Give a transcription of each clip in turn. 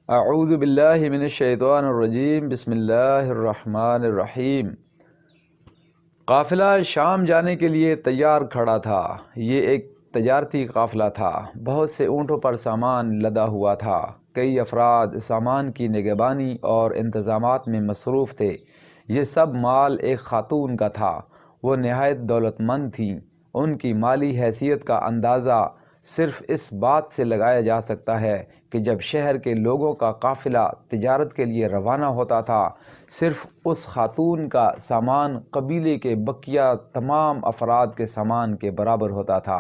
اعوذ باللہ من الشیطان الرجیم، بسم اللہ الرحمن الرحیم۔ قافلہ شام جانے کے لیے تیار کھڑا تھا۔ یہ ایک تجارتی قافلہ تھا۔ بہت سے اونٹوں پر سامان لدا ہوا تھا۔ کئی افراد سامان کی نگہبانی اور انتظامات میں مصروف تھے۔ یہ سب مال ایک خاتون کا تھا۔ وہ نہایت دولت مند تھیں۔ ان کی مالی حیثیت کا اندازہ صرف اس بات سے لگایا جا سکتا ہے کہ جب شہر کے لوگوں کا قافلہ تجارت کے لیے روانہ ہوتا تھا، صرف اس خاتون کا سامان قبیلے کے بقیہ تمام افراد کے سامان کے برابر ہوتا تھا۔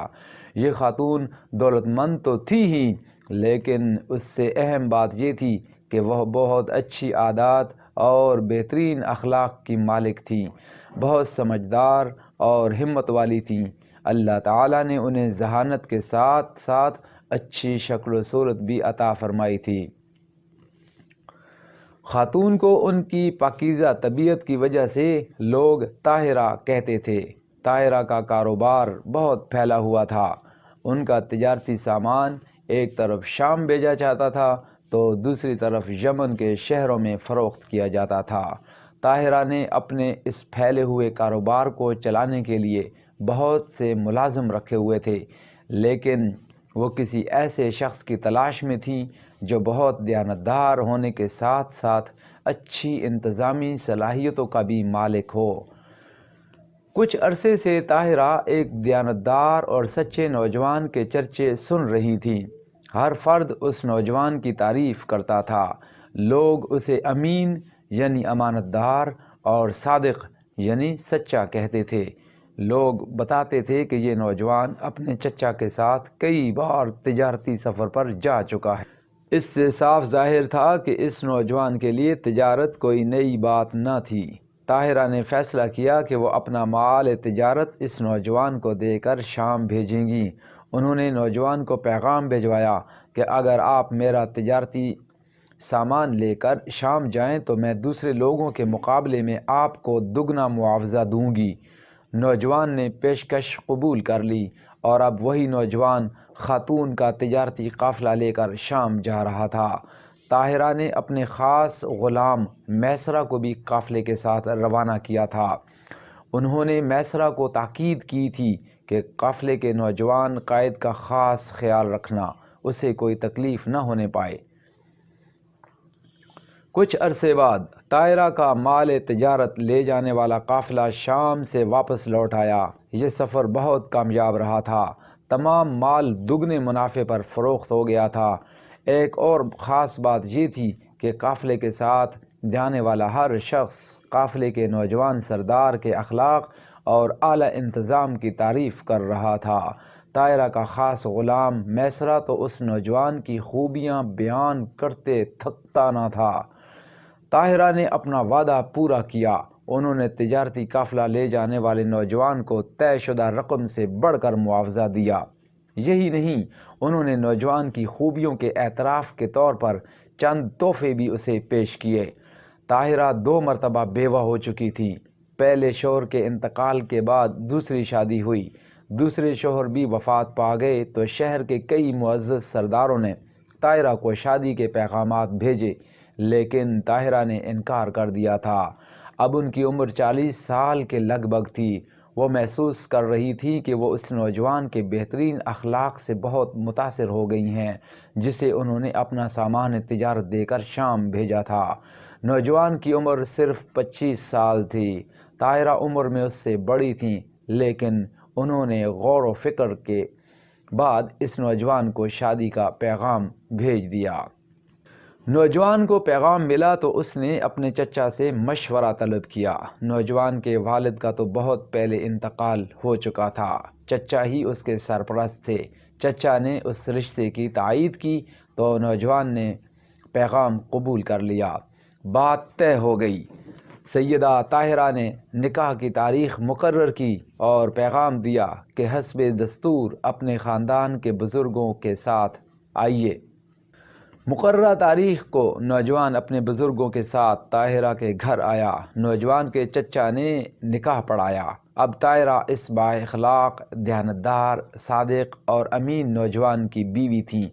یہ خاتون دولت مند تو تھی ہی، لیکن اس سے اہم بات یہ تھی کہ وہ بہت اچھی عادات اور بہترین اخلاق کی مالک تھیں، بہت سمجھدار اور ہمت والی تھیں۔ اللہ تعالیٰ نے انہیں ذہانت کے ساتھ ساتھ اچھی شکل و صورت بھی عطا فرمائی تھی۔ خاتون کو ان کی پاکیزہ طبیعت کی وجہ سے لوگ طاہرہ کہتے تھے۔ طاہرہ کا کاروبار بہت پھیلا ہوا تھا۔ ان کا تجارتی سامان ایک طرف شام بھیجا جاتا تھا تو دوسری طرف یمن کے شہروں میں فروخت کیا جاتا تھا۔ طاہرہ نے اپنے اس پھیلے ہوئے کاروبار کو چلانے کے لیے بہت سے ملازم رکھے ہوئے تھے، لیکن وہ کسی ایسے شخص کی تلاش میں تھی جو بہت دیانتدار ہونے کے ساتھ ساتھ اچھی انتظامی صلاحیتوں کا بھی مالک ہو۔ کچھ عرصے سے طاہرہ ایک دیانتدار اور سچے نوجوان کے چرچے سن رہی تھیں۔ ہر فرد اس نوجوان کی تعریف کرتا تھا۔ لوگ اسے امین یعنی امانت دار اور صادق یعنی سچا کہتے تھے۔ لوگ بتاتے تھے کہ یہ نوجوان اپنے چچا کے ساتھ کئی بار تجارتی سفر پر جا چکا ہے۔ اس سے صاف ظاہر تھا کہ اس نوجوان کے لیے تجارت کوئی نئی بات نہ تھی۔ طاہرہ نے فیصلہ کیا کہ وہ اپنا مال تجارت اس نوجوان کو دے کر شام بھیجیں گی۔ انہوں نے نوجوان کو پیغام بھجوایا کہ اگر آپ میرا تجارتی سامان لے کر شام جائیں تو میں دوسرے لوگوں کے مقابلے میں آپ کو دگنا معاوضہ دوں گی۔ نوجوان نے پیشکش قبول کر لی اور اب وہی نوجوان خاتون کا تجارتی قافلہ لے کر شام جا رہا تھا۔ طاہرہ نے اپنے خاص غلام میسرہ کو بھی قافلے کے ساتھ روانہ کیا تھا۔ انہوں نے میسرہ کو تاکید کی تھی کہ قافلے کے نوجوان قائد کا خاص خیال رکھنا، اسے کوئی تکلیف نہ ہونے پائے۔ کچھ عرصے بعد طاہرہ کا مال تجارت لے جانے والا قافلہ شام سے واپس لوٹ آیا۔ یہ سفر بہت کامیاب رہا تھا۔ تمام مال دگنے منافع پر فروخت ہو گیا تھا۔ ایک اور خاص بات یہ تھی کہ قافلے کے ساتھ جانے والا ہر شخص قافلے کے نوجوان سردار کے اخلاق اور اعلیٰ انتظام کی تعریف کر رہا تھا۔ طاہرہ کا خاص غلام میسرہ تو اس نوجوان کی خوبیاں بیان کرتے تھکتا نہ تھا۔ طاہرہ نے اپنا وعدہ پورا کیا۔ انہوں نے تجارتی قافلہ لے جانے والے نوجوان کو طے شدہ رقم سے بڑھ کر معاوضہ دیا۔ یہی نہیں، انہوں نے نوجوان کی خوبیوں کے اعتراف کے طور پر چند تحفے بھی اسے پیش کیے۔ طاہرہ 2 مرتبہ بیوہ ہو چکی تھی۔ پہلے شوہر کے انتقال کے بعد دوسری شادی ہوئی۔ دوسرے شوہر بھی وفات پا گئے تو شہر کے کئی معزز سرداروں نے طاہرہ کو شادی کے پیغامات بھیجے، لیکن طاہرہ نے انکار کر دیا تھا۔ اب ان کی عمر 40 سال کے لگ بھگ تھی۔ وہ محسوس کر رہی تھی کہ وہ اس نوجوان کے بہترین اخلاق سے بہت متاثر ہو گئی ہیں جسے انہوں نے اپنا سامان تجارت دے کر شام بھیجا تھا۔ نوجوان کی عمر صرف 25 سال تھی۔ طاہرہ عمر میں اس سے بڑی تھیں، لیکن انہوں نے غور و فکر کے بعد اس نوجوان کو شادی کا پیغام بھیج دیا۔ نوجوان کو پیغام ملا تو اس نے اپنے چچا سے مشورہ طلب کیا۔ نوجوان کے والد کا تو بہت پہلے انتقال ہو چکا تھا۔ چچا ہی اس کے سرپرست تھے۔ چچا نے اس رشتے کی تائید کی تو نوجوان نے پیغام قبول کر لیا۔ بات طے ہو گئی۔ سیدہ طاہرہ نے نکاح کی تاریخ مقرر کی اور پیغام دیا کہ حسب دستور اپنے خاندان کے بزرگوں کے ساتھ آئیے۔ مقررہ تاریخ کو نوجوان اپنے بزرگوں کے ساتھ طاہرہ کے گھر آیا۔ نوجوان کے چچا نے نکاح پڑھایا۔ اب طاہرہ اس بااخلاق، دیانتدار، صادق اور امین نوجوان کی بیوی تھیں۔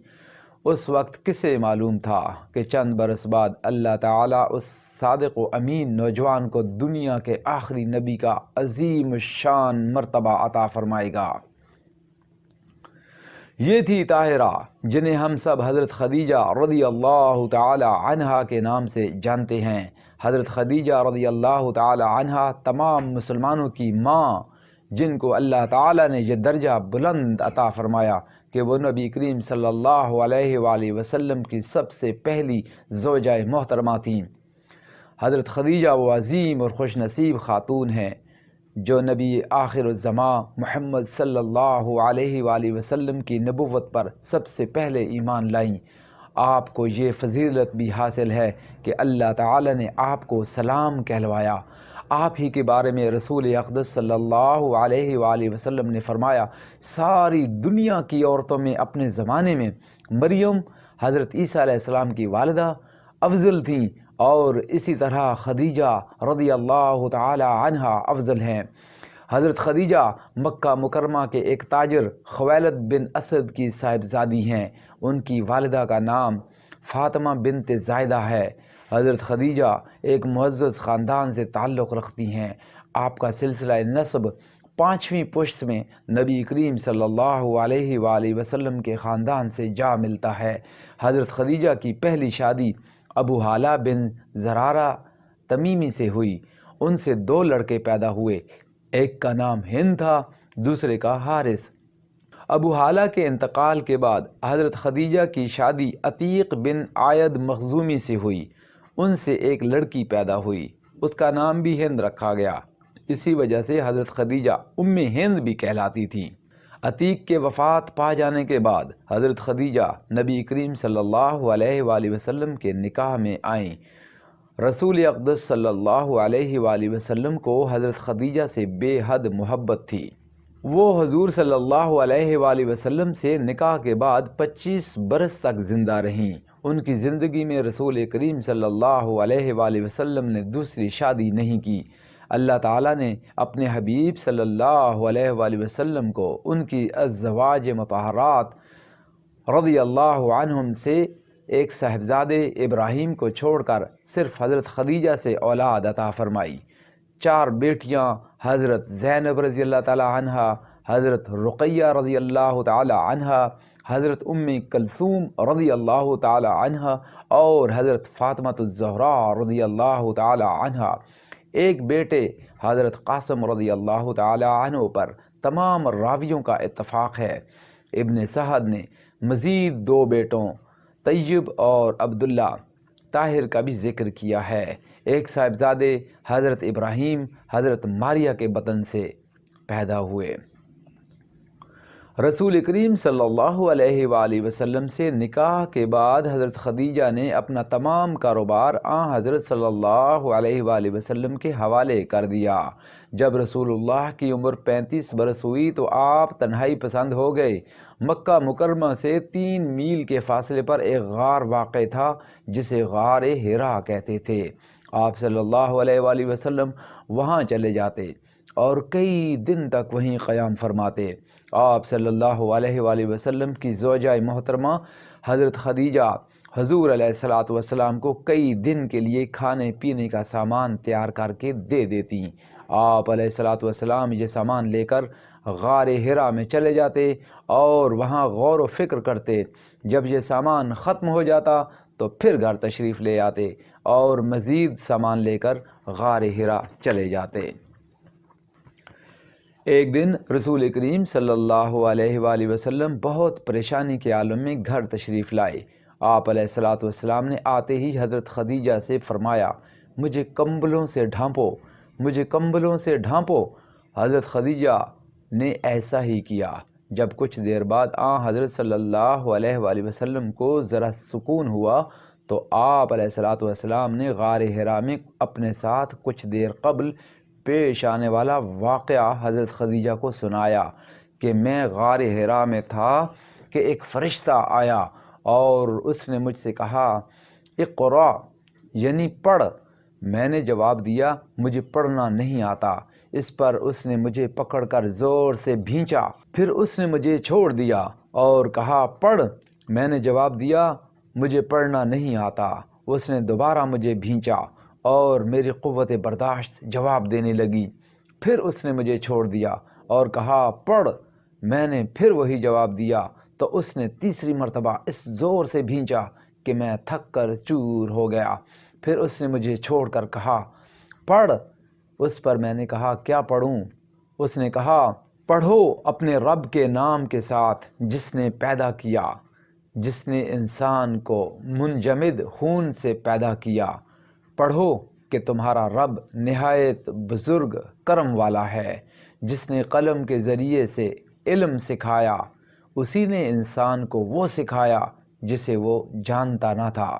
اس وقت کسے معلوم تھا کہ چند برس بعد اللہ تعالیٰ اس صادق و امین نوجوان کو دنیا کے آخری نبی کا عظیم الشان مرتبہ عطا فرمائے گا۔ یہ تھی طاہرہ جنہیں ہم سب حضرت خدیجہ رضی اللہ تعالی عنہا کے نام سے جانتے ہیں۔ حضرت خدیجہ رضی اللہ تعالی عنہا تمام مسلمانوں کی ماں، جن کو اللہ تعالیٰ نے یہ درجہ بلند عطا فرمایا کہ وہ نبی کریم صلی اللہ علیہ وآلہ وسلم کی سب سے پہلی زوجہ محترمہ تھیں۔ حضرت خدیجہ وہ عظیم اور خوش نصیب خاتون ہیں جو نبی آخر الزماں محمد صلی اللہ علیہ وآلہ وسلم کی نبوت پر سب سے پہلے ایمان لائیں۔ آپ کو یہ فضیلت بھی حاصل ہے کہ اللہ تعالی نے آپ کو سلام کہلوایا۔ آپ ہی کے بارے میں رسول اقدس صلی اللہ علیہ وآلہ وسلم نے فرمایا، ساری دنیا کی عورتوں میں اپنے زمانے میں مریم حضرت عیسیٰ علیہ السلام کی والدہ افضل تھیں، اور اسی طرح خدیجہ رضی اللہ تعالی عنہا افضل ہیں۔ حضرت خدیجہ مکہ مکرمہ کے ایک تاجر خویلد بن اسد کی صاحبزادی ہیں۔ ان کی والدہ کا نام فاطمہ بنت زائدہ ہے۔ حضرت خدیجہ ایک معزز خاندان سے تعلق رکھتی ہیں۔ آپ کا سلسلہ نسب 5ویں پشت میں نبی کریم صلی اللہ علیہ وآلہ وسلم کے خاندان سے جا ملتا ہے۔ حضرت خدیجہ کی پہلی شادی ابو حالہ بن زرارہ تمیمی سے ہوئی۔ ان سے 2 لڑکے پیدا ہوئے، ایک کا نام ہند تھا، دوسرے کا حارث۔ ابو حالہ کے انتقال کے بعد حضرت خدیجہ کی شادی عتیق بن عائد مخزومی سے ہوئی۔ ان سے ایک لڑکی پیدا ہوئی، اس کا نام بھی ہند رکھا گیا، اسی وجہ سے حضرت خدیجہ ام ہند بھی کہلاتی تھیں۔ عتیق کے وفات پا جانے کے بعد حضرت خدیجہ نبی کریم صلی اللہ علیہ وآلہ وسلم کے نکاح میں آئیں۔ رسول اقدس صلی اللہ علیہ وآلہ وسلم کو حضرت خدیجہ سے بے حد محبت تھی۔ وہ حضور صلی اللہ علیہ وآلہ وسلم سے نکاح کے بعد 25 برس تک زندہ رہیں۔ ان کی زندگی میں رسول کریم صلی اللہ علیہ وآلہ وسلم نے دوسری شادی نہیں کی۔ اللہ تعالیٰ نے اپنے حبیب صلی اللہ علیہ وآلہ وسلم کو ان کی ازواج مطہرات رضی اللہ عنہم سے ایک صاحبزادے ابراہیم کو چھوڑ کر صرف حضرت خدیجہ سے اولاد عطا فرمائی۔ 4 بیٹیاں حضرت زینب رضی اللہ تعالی عنہا، حضرت رقیہ رضی اللہ تعالی عنہا، حضرت ام کلثوم رضی اللہ تعالی عنہا اور حضرت فاطمہ الزہراء رضی اللہ تعالی عنہا۔ ایک بیٹے حضرت قاسم رضی اللہ تعالی عنہ پر تمام راویوں کا اتفاق ہے۔ ابن سعد نے مزید 2 بیٹوں طیب اور عبداللہ طاہر کا بھی ذکر کیا ہے۔ ایک صاحبزادے حضرت ابراہیم حضرت ماریہ کے بطن سے پیدا ہوئے۔ رسول کریم صلی اللہ علیہ وآلہ وسلم سے نکاح کے بعد حضرت خدیجہ نے اپنا تمام کاروبار حضرت صلی اللہ علیہ وآلہ وسلم کے حوالے کر دیا۔ جب رسول اللہ کی عمر 35 برس ہوئی تو آپ تنہائی پسند ہو گئے۔ مکہ مکرمہ سے 3 میل کے فاصلے پر ایک غار واقع تھا جسے غار حرا کہتے تھے۔ آپ صلی اللہ علیہ وآلہ وسلم وہاں چلے جاتے اور کئی دن تک وہیں قیام فرماتے۔ آپ صلی اللہ علیہ وآلہ وسلم کی زوجہ محترمہ حضرت خدیجہ حضور علیہ الصلوۃ والسلام کو کئی دن کے لیے کھانے پینے کا سامان تیار کر کے دے دیتی۔ آپ علیہ الصلوۃ والسلام یہ سامان لے کر غار حرا میں چلے جاتے اور وہاں غور و فکر کرتے۔ جب یہ سامان ختم ہو جاتا تو پھر گھر تشریف لے آتے اور مزید سامان لے کر غار حرا چلے جاتے۔ ایک دن رسول کریم صلی اللہ علیہ وآلہ وسلم بہت پریشانی کے عالم میں گھر تشریف لائے۔ آپ علیہ الصلوۃ والسلام نے آتے ہی حضرت خدیجہ سے فرمایا، مجھے کمبلوں سے ڈھانپو، مجھے کمبلوں سے ڈھانپو۔ حضرت خدیجہ نے ایسا ہی کیا۔ جب کچھ دیر بعد حضرت صلی اللہ علیہ وآلہ وسلم کو ذرا سکون ہوا تو آپ علیہ الصلوۃ والسلام نے غار حرا میں اپنے ساتھ کچھ دیر قبل پیش آنے والا واقعہ حضرت خدیجہ کو سنایا کہ میں غار حرا میں تھا کہ ایک فرشتہ آیا اور اس نے مجھ سے کہا اقرا یعنی پڑھ۔ میں نے جواب دیا مجھے پڑھنا نہیں آتا۔ اس پر اس نے مجھے پکڑ کر زور سے بھینچا، پھر اس نے مجھے چھوڑ دیا اور کہا پڑھ۔ میں نے جواب دیا مجھے پڑھنا نہیں آتا۔ اس نے دوبارہ مجھے بھینچا اور میری قوت برداشت جواب دینے لگی۔ پھر اس نے مجھے چھوڑ دیا اور کہا پڑھ۔ میں نے پھر وہی جواب دیا تو اس نے تیسری مرتبہ اس زور سے بھینچا کہ میں تھک کر چور ہو گیا۔ پھر اس نے مجھے چھوڑ کر کہا پڑھ۔ اس پر میں نے کہا کیا پڑھوں؟ اس نے کہا پڑھو اپنے رب کے نام کے ساتھ جس نے پیدا کیا، جس نے انسان کو منجمد خون سے پیدا کیا۔ پڑھو کہ تمہارا رب نہایت بزرگ کرم والا ہے، جس نے قلم کے ذریعے سے علم سکھایا، اسی نے انسان کو وہ سکھایا جسے وہ جانتا نہ تھا۔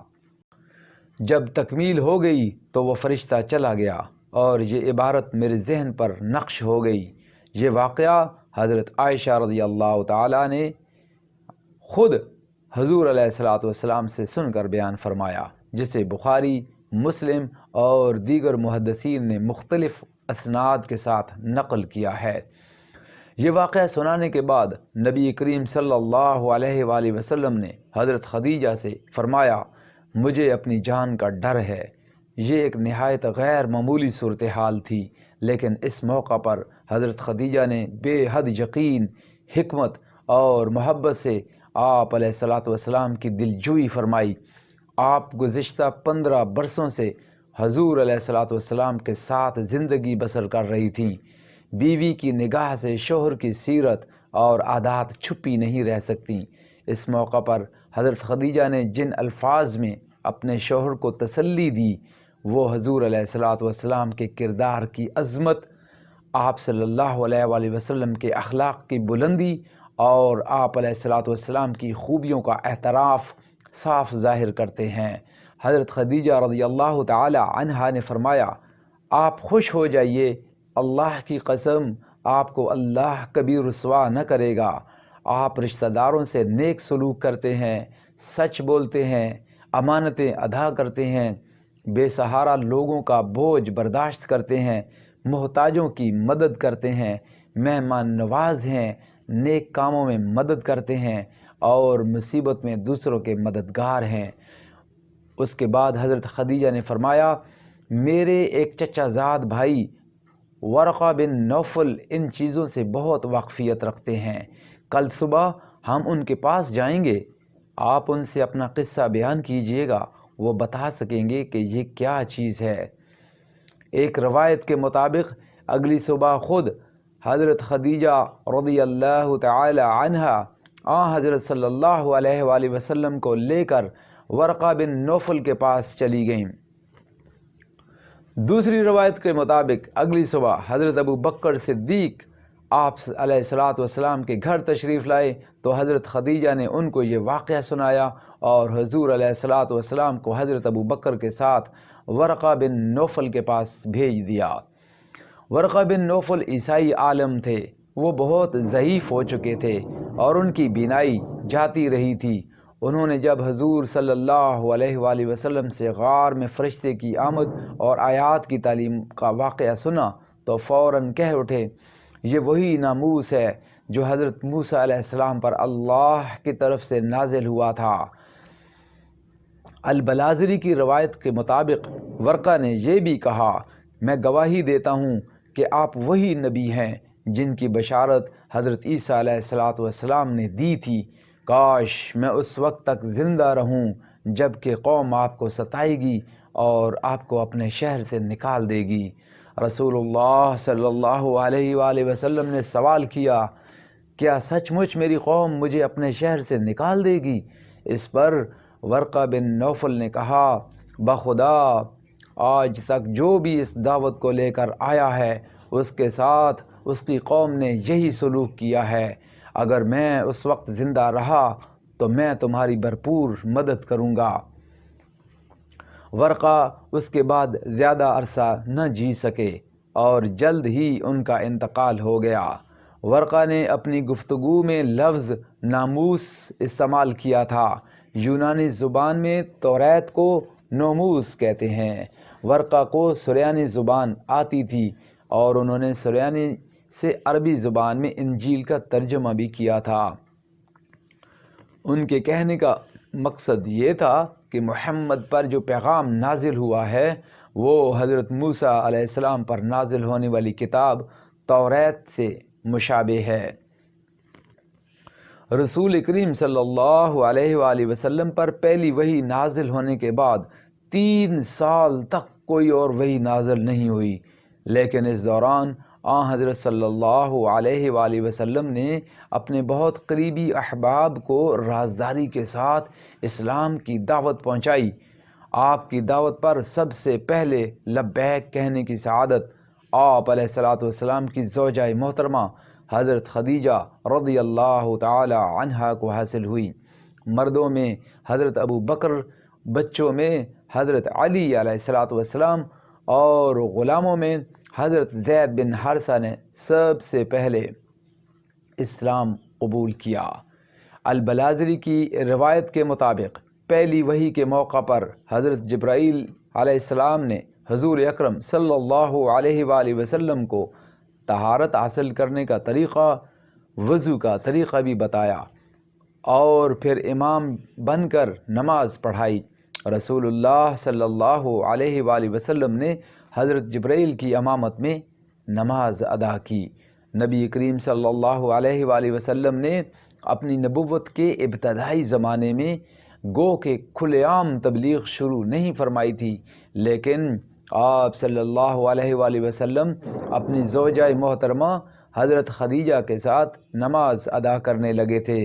جب تکمیل ہو گئی تو وہ فرشتہ چلا گیا اور یہ عبارت میرے ذہن پر نقش ہو گئی۔ یہ واقعہ حضرت عائشہ رضی اللہ تعالیٰ نے خود حضور علیہ السلام سے سن کر بیان فرمایا، جسے بخاری، مسلم اور دیگر محدثین نے مختلف اسناد کے ساتھ نقل کیا ہے۔ یہ واقعہ سنانے کے بعد نبی کریم صلی اللہ علیہ وآلہ وسلم نے حضرت خدیجہ سے فرمایا مجھے اپنی جان کا ڈر ہے۔ یہ ایک نہایت غیر معمولی صورتحال تھی، لیکن اس موقع پر حضرت خدیجہ نے بے حد یقین، حکمت اور محبت سے آپ علیہ السلام کی دلجوئی فرمائی۔ آپ گزشتہ 15 برسوں سے حضور علیہ السلام کے ساتھ زندگی بسر کر رہی تھیں۔ بیوی کی نگاہ سے شوہر کی سیرت اور عادات چھپی نہیں رہ سکتیں۔ اس موقع پر حضرت خدیجہ نے جن الفاظ میں اپنے شوہر کو تسلی دی، وہ حضور علیہ السلام کے کردار کی عظمت، آپ صلی اللہ علیہ وآلہ وسلم کے اخلاق کی بلندی اور آپ علیہ السلام کی خوبیوں کا اعتراف صاف ظاہر کرتے ہیں۔ حضرت خدیجہ رضی اللہ تعالی عنہا نے فرمایا آپ خوش ہو جائیے، اللہ کی قسم آپ کو اللہ کبھی رسوا نہ کرے گا۔ آپ رشتہ داروں سے نیک سلوک کرتے ہیں، سچ بولتے ہیں، امانتیں ادا کرتے ہیں، بے سہارا لوگوں کا بوجھ برداشت کرتے ہیں، محتاجوں کی مدد کرتے ہیں، مہمان نواز ہیں، نیک کاموں میں مدد کرتے ہیں اور مصیبت میں دوسروں کے مددگار ہیں۔ اس کے بعد حضرت خدیجہ نے فرمایا میرے ایک چچا زاد بھائی ورقہ بن نوفل ان چیزوں سے بہت واقفیت رکھتے ہیں، کل صبح ہم ان کے پاس جائیں گے، آپ ان سے اپنا قصہ بیان کیجئے گا، وہ بتا سکیں گے کہ یہ کیا چیز ہے۔ ایک روایت کے مطابق اگلی صبح خود حضرت خدیجہ رضی اللہ تعالی عنہا حضرت صلی اللہ علیہ وآلہ وسلم کو لے کر ورقہ بن نوفل کے پاس چلی گئیں۔ دوسری روایت کے مطابق اگلی صبح حضرت ابو بکر صدیق آپ علیہ السلام کے گھر تشریف لائے تو حضرت خدیجہ نے ان کو یہ واقعہ سنایا اور حضور علیہ السلام کو حضرت ابو بکر کے ساتھ ورقہ بن نوفل کے پاس بھیج دیا۔ ورقہ بن نوفل عیسائی عالم تھے، وہ بہت ضعیف ہو چکے تھے اور ان کی بینائی جاتی رہی تھی۔ انہوں نے جب حضور صلی اللہ علیہ وآلہ وسلم سے غار میں فرشتے کی آمد اور آیات کی تعلیم کا واقعہ سنا تو فوراً کہہ اٹھے یہ وہی ناموس ہے جو حضرت موسیٰ علیہ السلام پر اللہ کی طرف سے نازل ہوا تھا۔ البلازری کی روایت کے مطابق ورقہ نے یہ بھی کہا میں گواہی دیتا ہوں کہ آپ وہی نبی ہیں جن کی بشارت حضرت عیسیٰ علیہ السلام نے دی تھی، کاش میں اس وقت تک زندہ رہوں جب کہ قوم آپ کو ستائے گی اور آپ کو اپنے شہر سے نکال دے گی۔ رسول اللہ صلی اللہ علیہ وآلہ وسلم نے سوال کیا کیا سچ مچ میری قوم مجھے اپنے شہر سے نکال دے گی؟ اس پر ورقہ بن نوفل نے کہا بخدا آج تک جو بھی اس دعوت کو لے کر آیا ہے اس کے ساتھ اس کی قوم نے یہی سلوک کیا ہے، اگر میں اس وقت زندہ رہا تو میں تمہاری بھرپور مدد کروں گا۔ ورقہ اس کے بعد زیادہ عرصہ نہ جی سکے اور جلد ہی ان کا انتقال ہو گیا۔ ورقہ نے اپنی گفتگو میں لفظ ناموس استعمال کیا تھا۔ یونانی زبان میں توریت کو نوموس کہتے ہیں۔ ورقہ کو سریانی زبان آتی تھی اور انہوں نے سریانی سے عربی زبان میں انجیل کا ترجمہ بھی کیا تھا۔ ان کے کہنے کا مقصد یہ تھا کہ محمد پر جو پیغام نازل ہوا ہے وہ حضرت موسیٰ علیہ السلام پر نازل ہونے والی کتاب توریت سے مشابہ ہے۔ رسول کریم صلی اللہ علیہ وآلہ وسلم پر پہلی وحی نازل ہونے کے بعد 3 سال تک کوئی اور وحی نازل نہیں ہوئی، لیکن اس دوران حضرت صلی اللہ علیہ وآلہ وسلم نے اپنے بہت قریبی احباب کو رازداری کے ساتھ اسلام کی دعوت پہنچائی۔ آپ کی دعوت پر سب سے پہلے لبیک کہنے کی سعادت آپ علیہ السلام کی زوجہ محترمہ حضرت خدیجہ رضی اللہ تعالی عنہا کو حاصل ہوئی۔ مردوں میں حضرت ابو بکر، بچوں میں حضرت علی علیہ السلام اور غلاموں میں حضرت زید بن حارثہ نے سب سے پہلے اسلام قبول کیا۔ البلاذری کی روایت کے مطابق پہلی وحی کے موقع پر حضرت جبرائیل علیہ السلام نے حضور اکرم صلی اللہ علیہ وآلہ وسلم کو طہارت حاصل کرنے کا طریقہ، وضو کا طریقہ بھی بتایا اور پھر امام بن کر نماز پڑھائی۔ رسول اللہ صلی اللہ علیہ وآلہ وسلم نے حضرت جبرائیل کی امامت میں نماز ادا کی۔ نبی کریم صلی اللہ علیہ وآلہ وسلم نے اپنی نبوت کے ابتدائی زمانے میں گو کہ کھلے عام تبلیغ شروع نہیں فرمائی تھی، لیکن آپ صلی اللہ علیہ وآلہ وسلم اپنی زوجہ محترمہ حضرت خدیجہ کے ساتھ نماز ادا کرنے لگے تھے۔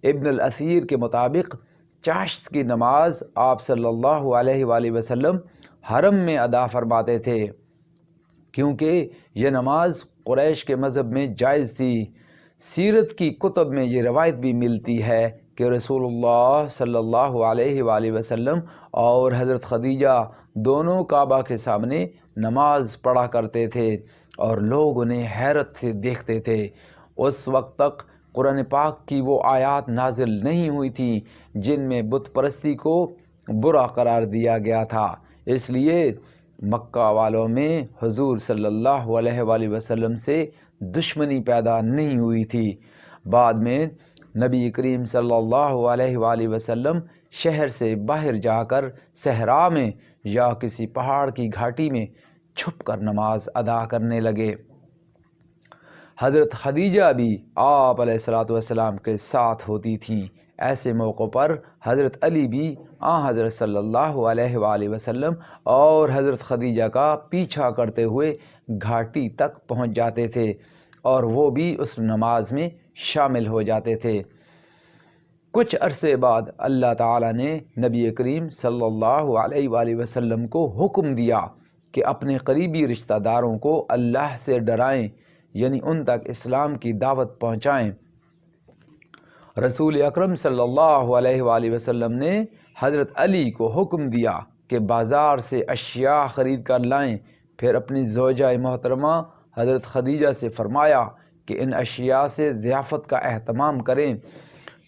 ابن الاثیر کے مطابق چاشت کی نماز آپ صلی اللہ علیہ وآلہ وسلم حرم میں ادا فرماتے تھے، کیونکہ یہ نماز قریش کے مذہب میں جائز تھی۔ سیرت کی کتب میں یہ روایت بھی ملتی ہے کہ رسول اللہ صلی اللہ علیہ وآلہ وسلم اور حضرت خدیجہ دونوں کعبہ کے سامنے نماز پڑھا کرتے تھے اور لوگ انہیں حیرت سے دیکھتے تھے۔ اس وقت تک قرآن پاک کی وہ آیات نازل نہیں ہوئی تھیں جن میں بت پرستی کو برا قرار دیا گیا تھا، اس لیے مکہ والوں میں حضور صلی اللہ علیہ وآلہ وسلم سے دشمنی پیدا نہیں ہوئی تھی۔ بعد میں نبی کریم صلی اللہ علیہ وآلہ وسلم شہر سے باہر جا کر صحرا میں یا کسی پہاڑ کی گھاٹی میں چھپ کر نماز ادا کرنے لگے۔ حضرت خدیجہ بھی آپ علیہ السلام کے ساتھ ہوتی تھیں۔ ایسے موقع پر حضرت علی بھی حضرت صلی اللہ علیہ وآلہ وسلم اور حضرت خدیجہ کا پیچھا کرتے ہوئے گھاٹی تک پہنچ جاتے تھے اور وہ بھی اس نماز میں شامل ہو جاتے تھے۔ کچھ عرصے بعد اللہ تعالیٰ نے نبی کریم صلی اللہ علیہ وآلہ وسلم کو حکم دیا کہ اپنے قریبی رشتہ داروں کو اللہ سے ڈرائیں، یعنی ان تک اسلام کی دعوت پہنچائیں۔ رسول اکرم صلی اللہ علیہ وآلہ وسلم نے حضرت علی کو حکم دیا کہ بازار سے اشیاء خرید کر لائیں، پھر اپنی زوجہ محترمہ حضرت خدیجہ سے فرمایا کہ ان اشیاء سے ضیافت کا اہتمام کریں۔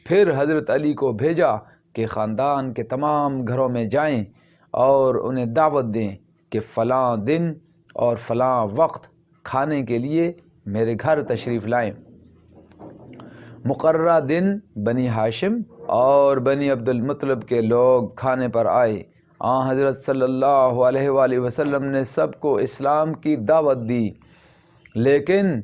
پھر حضرت علی کو بھیجا کہ خاندان کے تمام گھروں میں جائیں اور انہیں دعوت دیں کہ فلاں دن اور فلاں وقت کھانے کے لیے میرے گھر تشریف لائیں۔ مقررہ دن بنی ہاشم اور بنی عبد المطلب کے لوگ کھانے پر آئے۔ حضرت صلی اللہ علیہ وآلہ وسلم نے سب کو اسلام کی دعوت دی، لیکن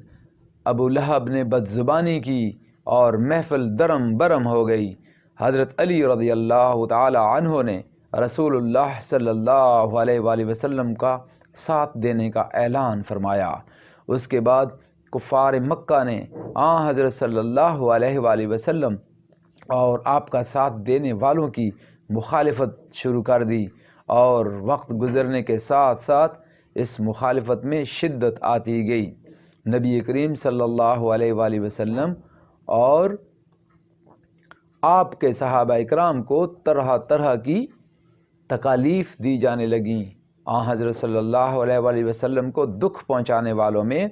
ابو لہب نے بدزبانی کی اور محفل درم برم ہو گئی۔ حضرت علی رضی اللہ تعالی عنہ نے رسول اللہ صلی اللہ علیہ وآلہ وسلم کا ساتھ دینے کا اعلان فرمایا۔ اس کے بعد کفار مکہ نے حضرت صلی اللہ علیہ وآلہ وسلم اور آپ کا ساتھ دینے والوں کی مخالفت شروع کر دی، اور وقت گزرنے کے ساتھ ساتھ اس مخالفت میں شدت آتی گئی۔ نبی کریم صلی اللہ علیہ وآلہ وسلم اور آپ کے صحابہ اکرام کو طرح طرح کی تکالیف دی جانے لگیں۔ حضرت صلی اللہ علیہ وآلہ وسلم کو دکھ پہنچانے والوں میں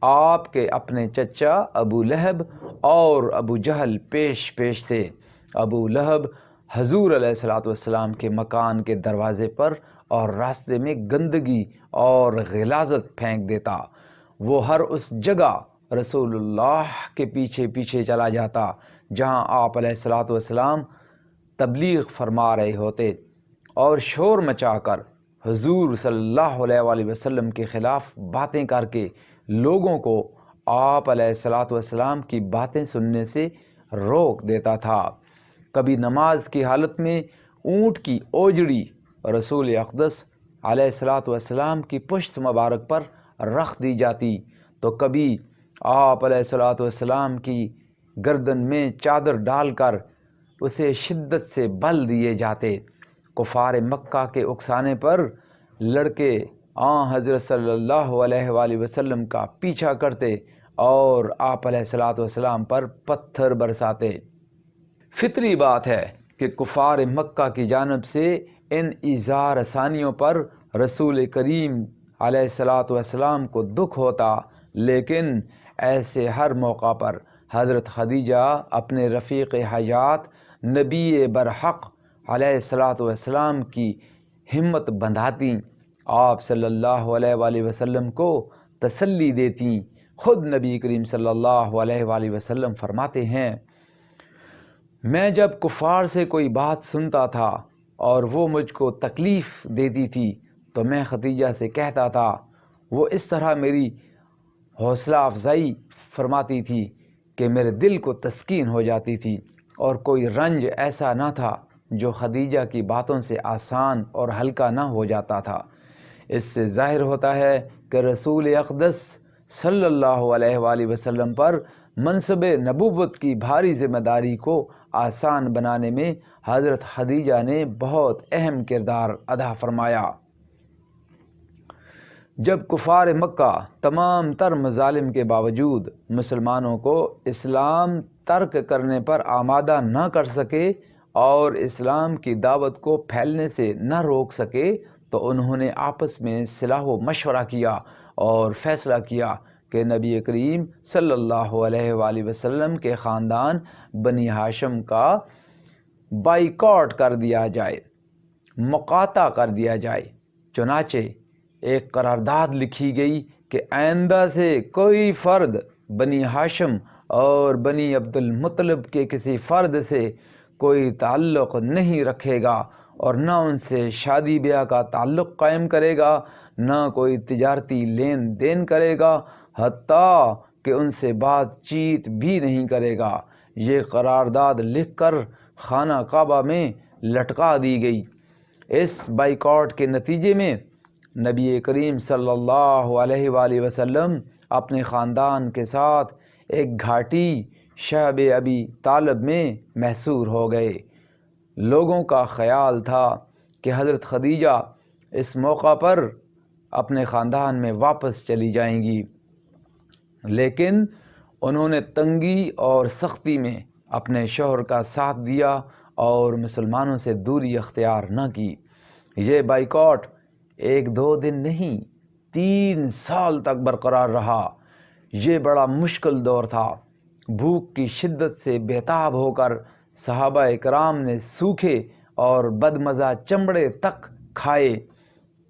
آپ کے اپنے چچا ابو لہب اور ابو جہل پیش تھے۔ ابو لہب حضور علیہ السلام کے مکان کے دروازے پر اور راستے میں گندگی اور غلاظت پھینک دیتا۔ وہ ہر اس جگہ رسول اللہ کے پیچھے چلا جاتا جہاں آپ علیہ الصلاۃ والسلام تبلیغ فرما رہے ہوتے اور شور مچا کر حضور صلی اللہ علیہ وآلہ وسلم کے خلاف باتیں کر کے لوگوں کو آپ علیہ الصلاۃ والسلام کی باتیں سننے سے روک دیتا تھا۔ کبھی نماز کی حالت میں اونٹ کی اوجڑی رسول اقدس علیہ الصلاۃ والسلام کی پشت مبارک پر رکھ دی جاتی تو کبھی آپ علیہ الصلاۃ والسلام کی گردن میں چادر ڈال کر اسے شدت سے بل دیے جاتے۔ کفار مکہ کے اکسانے پر لڑکے حضرت صلی اللہ علیہ وآلہ وسلم کا پیچھا کرتے اور آپ علیہ الصلاۃ والسلام پر پتھر برساتے۔ فطری بات ہے کہ کفار مکہ کی جانب سے ان ایذا رسانیوں پر رسول کریم علیہ الصلاۃ والسلام کو دکھ ہوتا، لیکن ایسے ہر موقع پر حضرت خدیجہ اپنے رفیق حیات نبی برحق علیہ الصلاۃ والسلام کی ہمت بندھاتی، آپ صلی اللہ علیہ وآلہ وسلم کو تسلی دیتی۔ خود نبی کریم صلی اللہ علیہ وآلہ وسلم فرماتے ہیں، میں جب کفار سے کوئی بات سنتا تھا اور وہ مجھ کو تکلیف دیتی تھی تو میں خدیجہ سے کہتا تھا، وہ اس طرح میری حوصلہ افزائی فرماتی تھی کہ میرے دل کو تسکین ہو جاتی تھی، اور کوئی رنج ایسا نہ تھا جو خدیجہ کی باتوں سے آسان اور ہلکا نہ ہو جاتا تھا۔ اس سے ظاہر ہوتا ہے کہ رسول اقدس صلی اللہ علیہ وآلہ وسلم پر منصب نبوت کی بھاری ذمہ داری کو آسان بنانے میں حضرت خدیجہ نے بہت اہم کردار ادا فرمایا۔ جب کفار مکہ تمام تر مظالم کے باوجود مسلمانوں کو اسلام ترک کرنے پر آمادہ نہ کر سکے اور اسلام کی دعوت کو پھیلنے سے نہ روک سکے تو انہوں نے آپس میں صلاح و مشورہ کیا اور فیصلہ کیا کہ نبی کریم صلی اللہ علیہ وآلہ وسلم کے خاندان بنی ہاشم کا بائیکاٹ کر دیا جائے، مقاطع کر دیا جائے۔ چنانچہ ایک قرارداد لکھی گئی کہ آئندہ سے کوئی فرد بنی ہاشم اور بنی عبد المطلب کے کسی فرد سے کوئی تعلق نہیں رکھے گا اور نہ ان سے شادی بیاہ کا تعلق قائم کرے گا، نہ کوئی تجارتی لین دین کرے گا، حتیٰ کہ ان سے بات چیت بھی نہیں کرے گا۔ یہ قرارداد لکھ کر خانہ کعبہ میں لٹکا دی گئی۔ اس بائیکاٹ کے نتیجے میں نبی کریم صلی اللہ علیہ وآلہ وسلم اپنے خاندان کے ساتھ ایک گھاٹی شعب ابی طالب میں محصور ہو گئے۔ لوگوں کا خیال تھا کہ حضرت خدیجہ اس موقع پر اپنے خاندان میں واپس چلی جائیں گی، لیکن انہوں نے تنگی اور سختی میں اپنے شوہر کا ساتھ دیا اور مسلمانوں سے دوری اختیار نہ کی۔ یہ بائیکاٹ 1-2 دن نہیں، 3 سال تک برقرار رہا۔ یہ بڑا مشکل دور تھا۔ بھوک کی شدت سے بے تاب ہو کر صحابہ کرام نے سوکھے اور بدمزہ چمڑے تک کھائے۔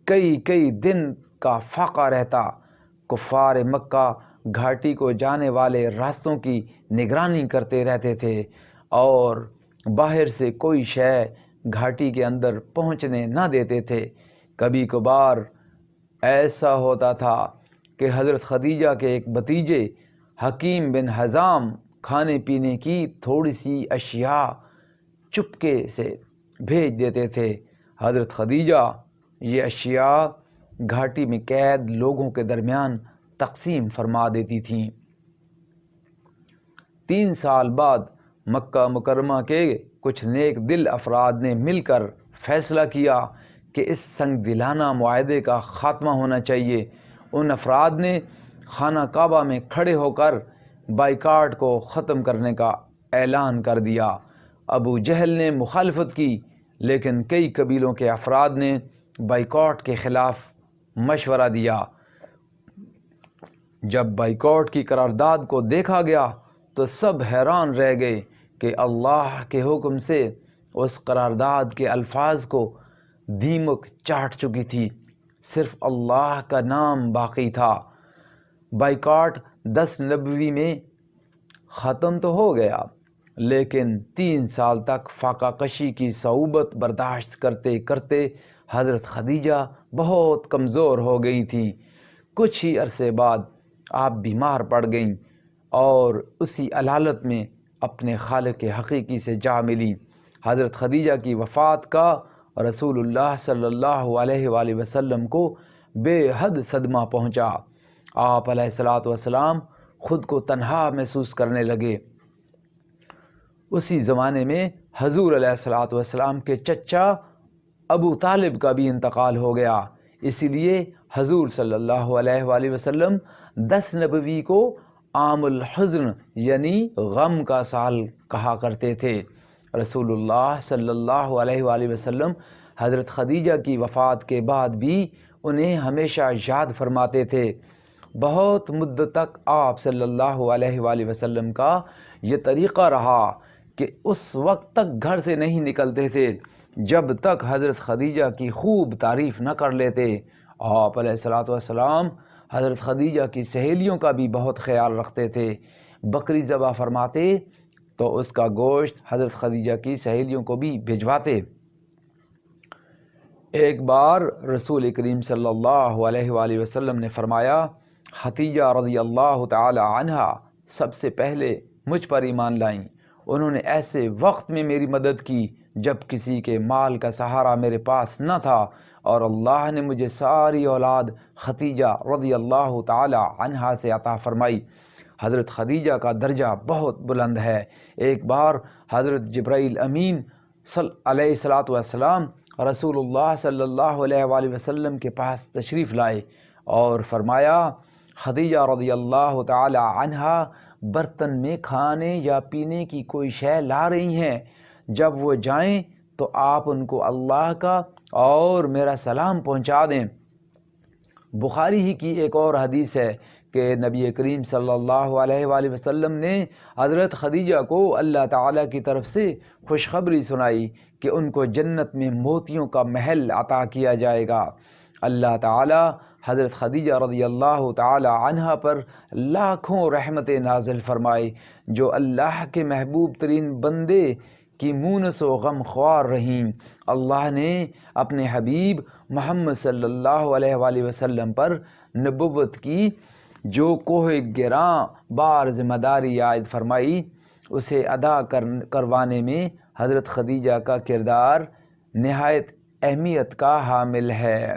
کئی دن کا فاقہ رہتا۔ کفار مکہ گھاٹی کو جانے والے راستوں کی نگرانی کرتے رہتے تھے اور باہر سے کوئی شے گھاٹی کے اندر پہنچنے نہ دیتے تھے۔ کبھی کبھار ایسا ہوتا تھا کہ حضرت خدیجہ کے ایک بھتیجے حکیم بن حزام کھانے پینے کی تھوڑی سی اشیاء چپکے سے بھیج دیتے تھے۔ حضرت خدیجہ یہ اشیاء گھاٹی میں قید لوگوں کے درمیان تقسیم فرما دیتی تھیں۔ 3 سال بعد مکہ مکرمہ کے کچھ نیک دل افراد نے مل کر فیصلہ کیا کہ اس سنگ دلانہ معاہدے کا خاتمہ ہونا چاہیے۔ ان افراد نے خانہ کعبہ میں کھڑے ہو کر بائیکاٹ کو ختم کرنے کا اعلان کر دیا۔ ابو جہل نے مخالفت کی، لیکن کئی قبیلوں کے افراد نے بائیکاٹ کے خلاف مشورہ دیا۔ جب بائیکاٹ کی قرارداد کو دیکھا گیا تو سب حیران رہ گئے کہ اللہ کے حکم سے اس قرارداد کے الفاظ کو دیمک چاٹ چکی تھی، صرف اللہ کا نام باقی تھا۔ بائیکاٹ 10 نبوی میں ختم تو ہو گیا، لیکن 3 سال تک فاقہ کشی کی صعوبت برداشت کرتے کرتے حضرت خدیجہ بہت کمزور ہو گئی تھیں۔ کچھ ہی عرصے بعد آپ بیمار پڑ گئیں اور اسی علالت میں اپنے خالق حقیقی سے جا ملی۔ حضرت خدیجہ کی وفات کا رسول اللہ صلی اللہ علیہ وآلہ وسلم کو بے حد صدمہ پہنچا۔ آپ علیہ الصلاۃ والسلام خود کو تنہا محسوس کرنے لگے۔ اسی زمانے میں حضور علیہ الصلاۃ والسلام کے چچا ابو طالب کا بھی انتقال ہو گیا۔ اسی لیے حضور صلی اللہ علیہ وآلہ وسلم 10 نبوی کو عام الحزن یعنی غم کا سال کہا کرتے تھے۔ رسول اللہ صلی اللہ علیہ وآلہ وسلم حضرت خدیجہ کی وفات کے بعد بھی انہیں ہمیشہ یاد فرماتے تھے۔ بہت مدت تک آپ صلی اللہ علیہ وآلہ وسلم کا یہ طریقہ رہا کہ اس وقت تک گھر سے نہیں نکلتے تھے جب تک حضرت خدیجہ کی خوب تعریف نہ کر لیتے۔ آپ علیہ الصلاۃ والسلام حضرت خدیجہ کی سہیلیوں کا بھی بہت خیال رکھتے تھے۔ بکری ذبح فرماتے تو اس کا گوشت حضرت خدیجہ کی سہیلیوں کو بھی بھجواتے۔ ایک بار رسول کریم صلی اللہ علیہ وآلہ وسلم نے فرمایا، خدیجہ رضی اللہ تعالی عنہا سب سے پہلے مجھ پر ایمان لائیں۔ انہوں نے ایسے وقت میں میری مدد کی جب کسی کے مال کا سہارا میرے پاس نہ تھا، اور اللہ نے مجھے ساری اولاد خدیجہ رضی اللہ تعالی عنہا سے عطا فرمائی۔ حضرت خدیجہ کا درجہ بہت بلند ہے۔ ایک بار حضرت جبرائیل امین علیہ الصلاۃ والسلام رسول اللہ صلی اللہ علیہ وآلہ وسلم کے پاس تشریف لائے اور فرمایا، خدیجہ رضی اللہ تعالی عنہا برتن میں کھانے یا پینے کی کوئی شے لا رہی ہیں، جب وہ جائیں تو آپ ان کو اللہ کا اور میرا سلام پہنچا دیں۔ بخاری ہی کی ایک اور حدیث ہے کہ نبی کریم صلی اللہ علیہ وآلہ وسلم نے حضرت خدیجہ کو اللہ تعالیٰ کی طرف سے خوشخبری سنائی کہ ان کو جنت میں موتیوں کا محل عطا کیا جائے گا۔ اللہ تعالیٰ حضرت خدیجہ رضی اللہ تعالی عنہا پر لاکھوں رحمتیں نازل فرمائے، جو اللہ کے محبوب ترین بندے کی مونس و غم خوار رہیں۔ اللہ نے اپنے حبیب محمد صلی اللہ علیہ وآلہ وسلم پر نبوت کی جو کوہ گراں بار ذمہ داری عائد فرمائی، اسے ادا کروانے میں حضرت خدیجہ کا کردار نہایت اہمیت کا حامل ہے۔